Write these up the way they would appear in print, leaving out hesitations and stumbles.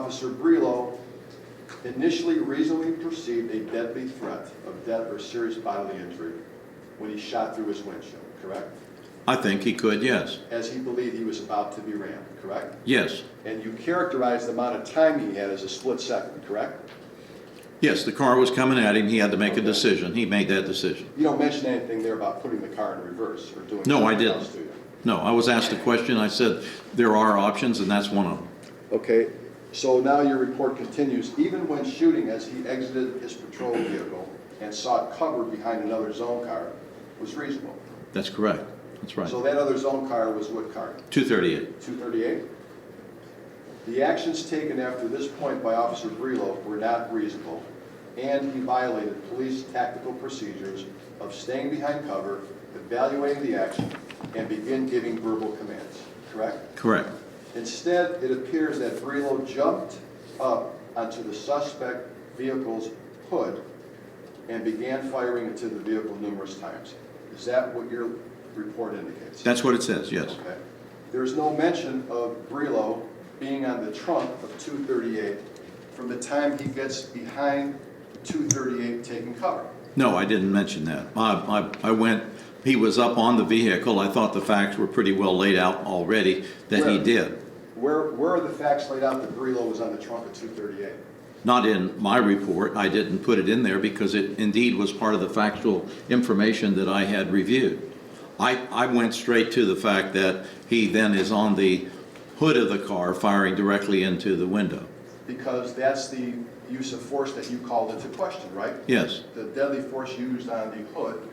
Officer Brelo initially reasonably perceived a deadly threat of death or serious bodily injury when he shot through his windshield, correct? I think he could, yes. As he believed he was about to be rammed, correct? Yes. And you characterized the amount of time he had as a split second, correct? Yes, the car was coming at him. He had to make a decision. He made that decision. You don't mention anything there about putting the car in reverse or doing No, I something didn't. else, do you? No, I was asked a question. I said there are options, and that's one of them. Okay, so now your report continues. Even when shooting as he exited his patrol vehicle and sought cover behind another zone car was reasonable. That's correct. That's right. So that other zone car was what car? 238. 238? The actions taken after this point by Officer Brelo were not reasonable, and he violated police tactical procedures of staying behind cover, evaluating the action, and begin giving verbal commands, correct? Correct. Instead, it appears that Brelo jumped up onto the suspect vehicle's hood and began firing into the vehicle numerous times. Is that what your report indicates? That's what it says, yes. Okay. There's no mention of Brelo being on the trunk of 238 from the time he gets behind 238 taking cover. No, I didn't mention that. He was up on the vehicle. I thought the facts were pretty well laid out already that he did. Where are the facts laid out that Brelo was on the trunk of 238? Not in my report. I didn't put it in there because it indeed was part of the factual information that I had reviewed. I went straight to the fact that he then is on the hood of the car firing directly into the window. Because that's the use of force that you called into question, right? Yes. The deadly force used on the hood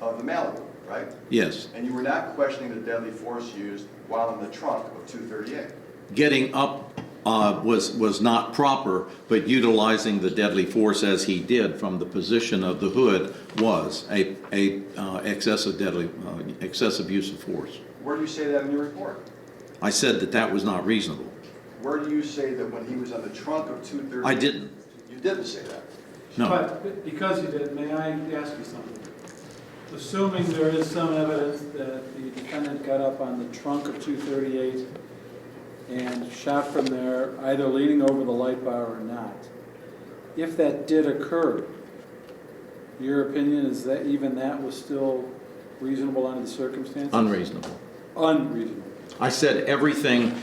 of the Malibu, right? Yes. And you were not questioning the deadly force used while in the trunk of 238. Getting up was not proper, but utilizing the deadly force as he did from the position of the hood was a excessive use of force. Where do you say that in your report? I said that that was not reasonable. Where do you say that when he was on the trunk of 238? I didn't. You didn't say that. No. But because you did, may I ask you something? Assuming there is some evidence that the defendant got up on the trunk of 238 and shot from there, either leaning over the light bar or not, if that did occur, your opinion is that even that was still reasonable under the circumstances? Unreasonable. Unreasonable. I said everything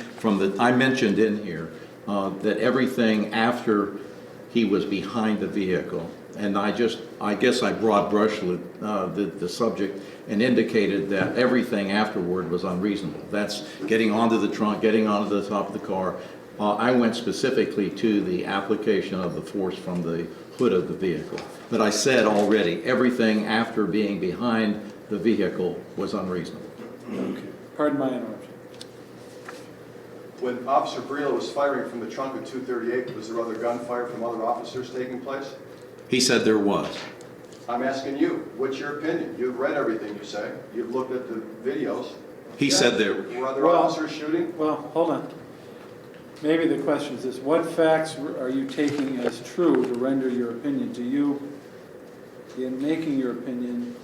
I mentioned in here, that everything after he was behind the vehicle, and I guess I broad brushed the subject and indicated that everything afterward was unreasonable. That's getting onto the trunk, getting onto the top of the car. I went specifically to the application of the force from the hood of the vehicle. But I said already, everything after being behind the vehicle was unreasonable. Okay. Pardon my interruption. When Officer Brelo was firing from the trunk of 238, was there other gunfire from other officers taking place? He said there was. I'm asking you, what's your opinion? You've read everything you say. You've looked at the videos. He said there. Were other officers shooting? Well, hold on. Maybe the question is this: what facts are you taking as true to render your opinion? Do you, in making your opinion,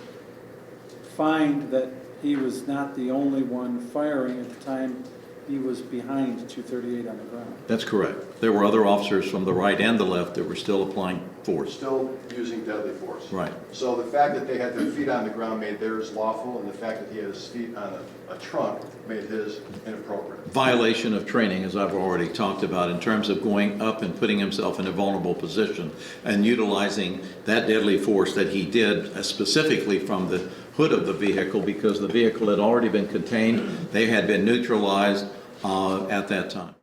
find that he was not the only one firing at the time he was behind 238 on the ground? That's correct. There were other officers from the right and the left that were still applying force. Still using deadly force. Right. So the fact that they had their feet on the ground made theirs lawful, and the fact that he had his feet on a trunk made his inappropriate. Violation of training, as I've already talked about, in terms of going up and putting himself in a vulnerable position and utilizing that deadly force that he did specifically from the hood of the vehicle, because the vehicle had already been contained. They had been neutralized at that time.